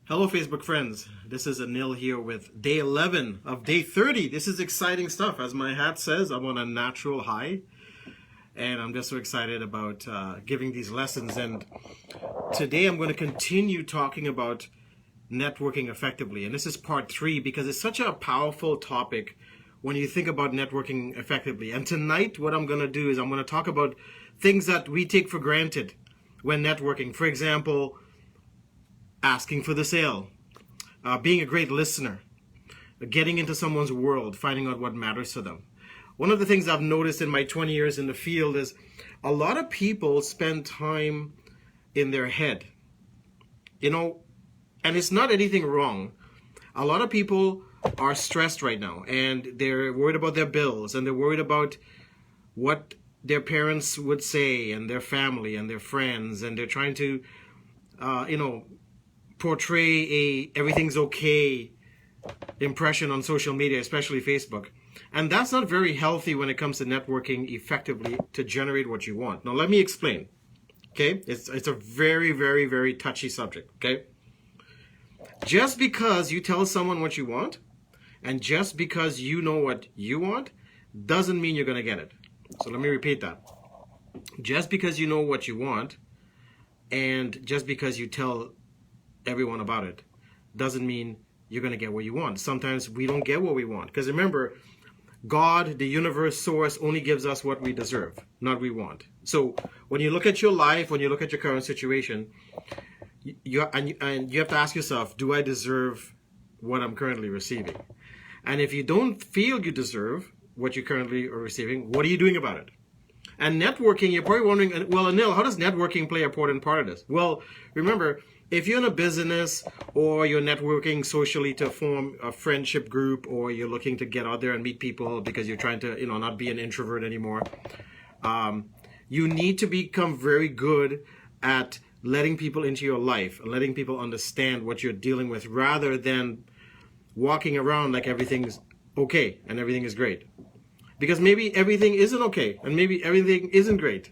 Hello, Facebook friends. This is Anil here with day 11 of day 30. This is exciting stuff. As my hat says, I'm on a natural high. And I'm just so excited about giving these lessons. And today I'm going to continue talking about networking effectively. And this is part 3 because it's such a powerful topic when you think about networking effectively. And tonight, what I'm going to do is I'm going to talk about things that we take for granted when networking. For example, asking for the sale, being a great listener, getting into someone's world, finding out what matters to them. One of the things I've noticed in my 20 years in the field is a lot of people spend time in their head, and it's not anything wrong. A lot of people are stressed right now and they're worried about their bills and they're worried about what their parents would say and their family and their friends, and they're trying to, portray a everything's okay impression on social media, especially Facebook. And that's not very healthy when it comes to networking effectively to generate what you want. Now, let me explain. Okay? It's a very, very, very touchy subject. Okay? Just because you tell someone what you want and just because you know what you want doesn't mean you're going to get it. So let me repeat that. Just because you know what you want and just because you tell everyone about it doesn't mean you're going to get what you want. Sometimes we don't get what we want. Because remember, God, the universe source, only gives us what we deserve, not we want. So when you look at your life, when you look at your current situation, you have to ask yourself, do I deserve what I'm currently receiving? And if you don't feel you deserve what you currently are receiving, what are you doing about it? And networking, you're probably wondering, well, Anil, how does networking play an important part of this? Well, remember, if you're in a business or you're networking socially to form a friendship group, or you're looking to get out there and meet people because you're trying to, not be an introvert anymore, you need to become very good at letting people into your life and letting people understand what you're dealing with rather than walking around like everything's okay and everything is great. Because maybe everything isn't okay and maybe everything isn't great.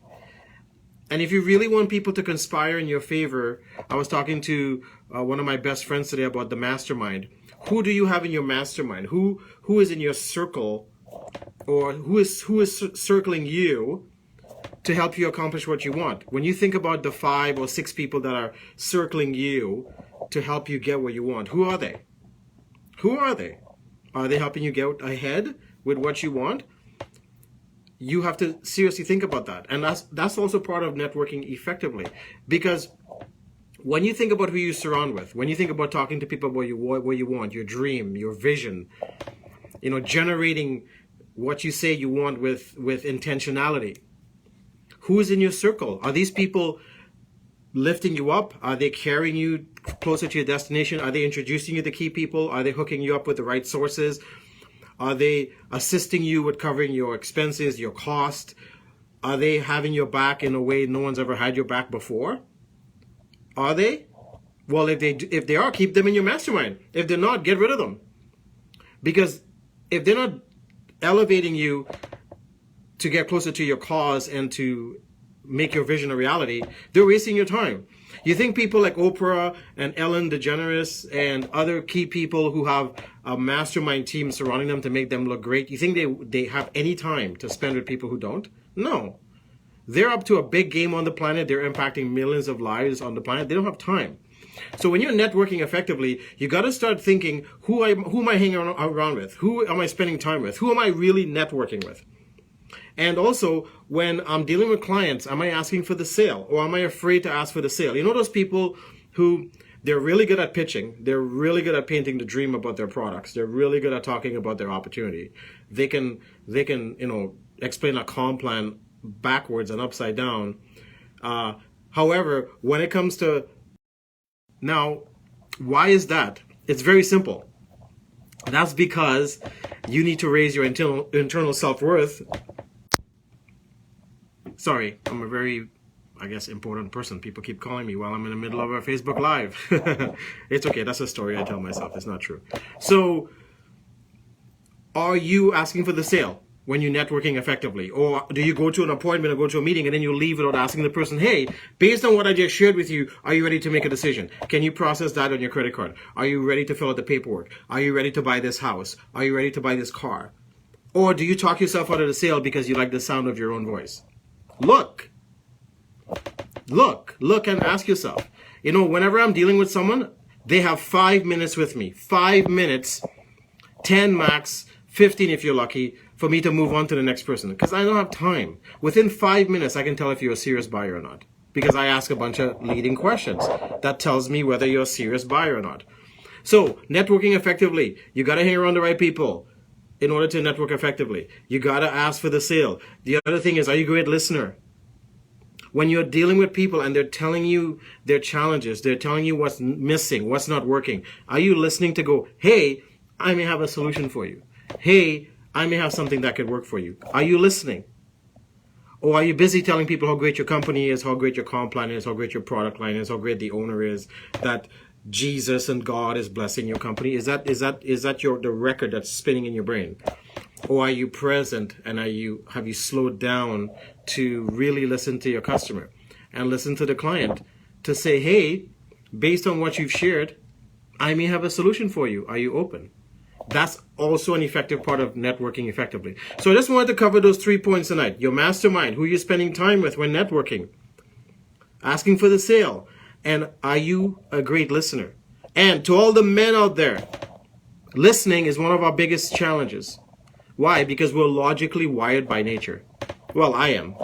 And if you really want people to conspire in your favor, I was talking to one of my best friends today about the mastermind. Who do you have in your mastermind? Who is in your circle, or who is circling you to help you accomplish what you want? When you think about the 5 or 6 people that are circling you to help you get what you want, who are they? Who are they? Are they helping you get ahead with what you want? You have to seriously think about that. And that's also part of networking effectively. Because when you think about who you surround with, when you think about talking to people about what you want, your dream, your vision, generating what you say you want with intentionality, who is in your circle? Are these people lifting you up? Are they carrying you closer to your destination? Are they introducing you to key people? Are they hooking you up with the right sources? Are they assisting you with covering your expenses, your cost? Are they having your back in a way no one's ever had your back before? Are they? Well, if they are, keep them in your mastermind. If they're not, get rid of them. Because if they're not elevating you to get closer to your cause and to make your vision a reality, they're wasting your time. You think people like Oprah and Ellen DeGeneres and other key people who have a mastermind team surrounding them to make them look great, you think they have any time to spend with people who don't? No. They're up to a big game on the planet. They're impacting millions of lives on the planet. They don't have time. So when you're networking effectively, you got to start thinking, who am I hanging around with? Who am I spending time with? Who am I really networking with? And also, when I'm dealing with clients, am I asking for the sale or am I afraid to ask for the sale? You know those people who they're really good at pitching. They're really good at painting the dream about their products. They're really good at talking about their opportunity. They can explain a comp plan backwards and upside down. However, when it comes to now, why is that? It's very simple. That's because you need to raise your internal self-worth. Sorry, I'm a very, important person. People keep calling me while I'm in the middle of a Facebook Live. It's okay. That's a story I tell myself. It's not true. So, are you asking for the sale? when you're networking effectively? Or do you go to an appointment or go to a meeting and then you leave without asking the person, hey, based on what I just shared with you, are you ready to make a decision? Can you process that on your credit card? Are you ready to fill out the paperwork? Are you ready to buy this house? Are you ready to buy this car? Or do you talk yourself out of the sale because you like the sound of your own voice? Look and ask yourself. You know, whenever I'm dealing with someone, they have 5 minutes with me. 5 minutes, 10 max, 15 if you're lucky, for me to move on to the next person. Because I don't have time. Within 5 minutes, I can tell if you're a serious buyer or not. Because I ask a bunch of leading questions. That tells me whether you're a serious buyer or not. So, networking effectively, you got to hang around the right people in order to network effectively. You got to ask for the sale. The other thing is, are you a great listener? When you're dealing with people and they're telling you their challenges, they're telling you what's missing, what's not working, are you listening to go, hey, I may have a solution for you. Hey, I may have something that could work for you. Are you listening? Or are you busy telling people how great your company is, how great your comp plan is, how great your product line is, how great the owner is, that Jesus and God is blessing your company? Is that the record that's spinning in your brain? Or are you present and have you slowed down to really listen to your customer and listen to the client to say, hey, based on what you've shared, I may have a solution for you. Are you open? That's also an effective part of networking effectively. So I just wanted to cover those 3 points tonight. Your mastermind, who you're spending time with when networking, asking for the sale, and are you a great listener? And to all the men out there, listening is one of our biggest challenges. Why? Because we're logically wired by nature. Well, I am.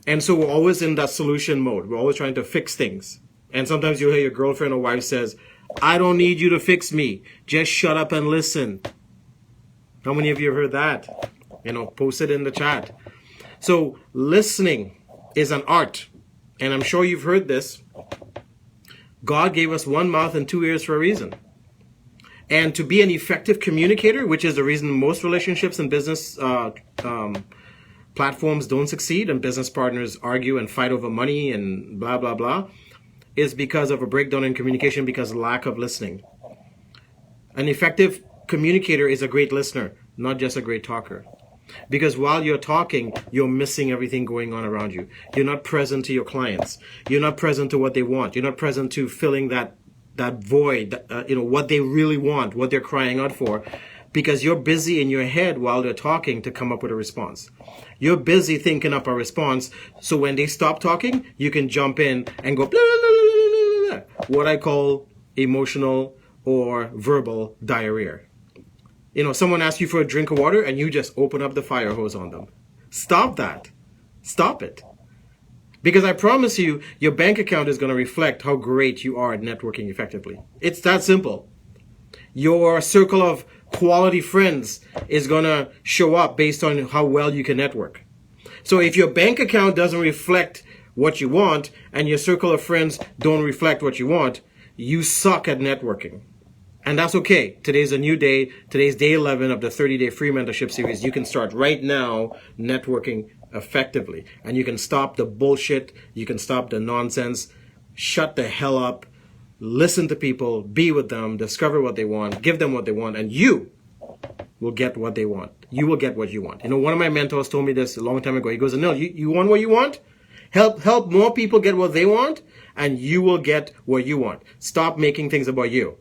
And so we're always in that solution mode. We're always trying to fix things. And sometimes you'll hear your girlfriend or wife says, I don't need you to fix me. Just shut up and listen. How many of you have heard that? You know, post it in the chat. So listening is an art. And I'm sure you've heard this. God gave us one mouth and 2 ears for a reason. And to be an effective communicator, which is the reason most relationships and business platforms don't succeed and business partners argue and fight over money and blah, blah, blah, is because of a breakdown in communication, because of lack of listening. An effective communicator is a great listener, not just a great talker. Because while you're talking, you're missing everything going on around you. You're not present to your clients. You're not present to what they want. You're not present to filling that void, what they really want, what they're crying out for, because you're busy in your head while they're talking to come up with a response. You're busy thinking up a response, so when they stop talking, you can jump in and go, blah, blah, blah, blah, blah, what I call emotional or verbal diarrhea. You know, someone asks you for a drink of water and you just open up the fire hose on them. Stop that. Stop it. Because I promise you, your bank account is going to reflect how great you are at networking effectively. It's that simple. Your circle of quality friends is going to show up based on how well you can network. So if your bank account doesn't reflect what you want and your circle of friends don't reflect what you want, you suck at networking. And that's okay. Today's a new day. Today's day 11 of the 30-day free mentorship series. You can start right now networking effectively. And you can stop the bullshit. You can stop the nonsense. Shut the hell up. Listen to people. Be with them. Discover what they want. Give them what they want. And you will get what they want. You will get what you want. You know, one of my mentors told me this a long time ago. He goes, Anil, you want what you want? Help more people get what they want, and you will get what you want. Stop making things about you.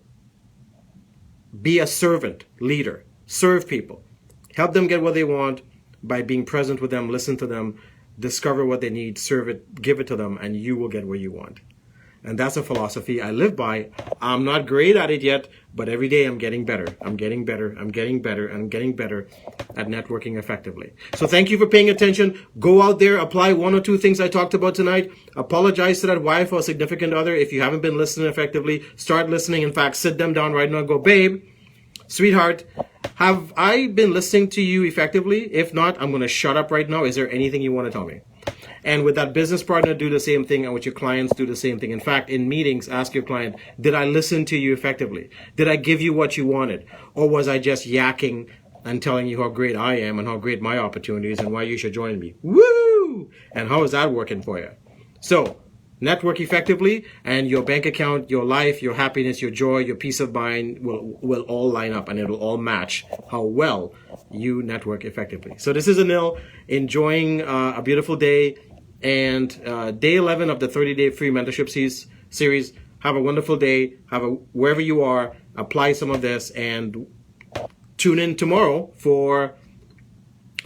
Be a servant, leader. Serve people. Help them get what they want by being present with them, listen to them, discover what they need, serve it, give it to them, and you will get what you want. And that's a philosophy I live by. I'm not great at it yet, but every day I'm getting better. I'm getting better. I'm getting better. I'm getting better at networking effectively. So thank you for paying attention. Go out there, apply 1 or 2 things I talked about tonight. Apologize to that wife or significant other if you haven't been listening effectively. Start listening. In fact, sit them down right now and go, babe, sweetheart, have I been listening to you effectively? If not, I'm going to shut up right now. Is there anything you want to tell me? And with that business partner, do the same thing. And with your clients, do the same thing. In fact, in meetings, ask your client, did I listen to you effectively? Did I give you what you wanted? Or was I just yakking and telling you how great I am and how great my opportunity is and why you should join me? Woo! And how is that working for you? So network effectively, and your bank account, your life, your happiness, your joy, your peace of mind will all line up, and it'll all match how well you network effectively. So this is Anil, enjoying a beautiful day, and day 11 of the 30-day free mentorship series. Have a wonderful day. Wherever you are, apply some of this, and tune in tomorrow for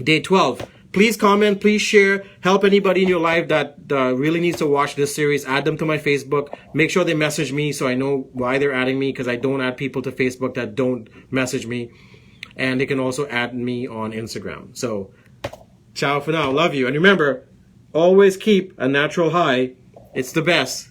day 12. Please comment, please share, help anybody in your life that really needs to watch this series. Add them to my Facebook. Make sure they message me so I know why they're adding me, because I don't add people to Facebook that don't message me. And they can also add me on Instagram. So, ciao for now. Love you. And remember, always keep a natural high. It's the best.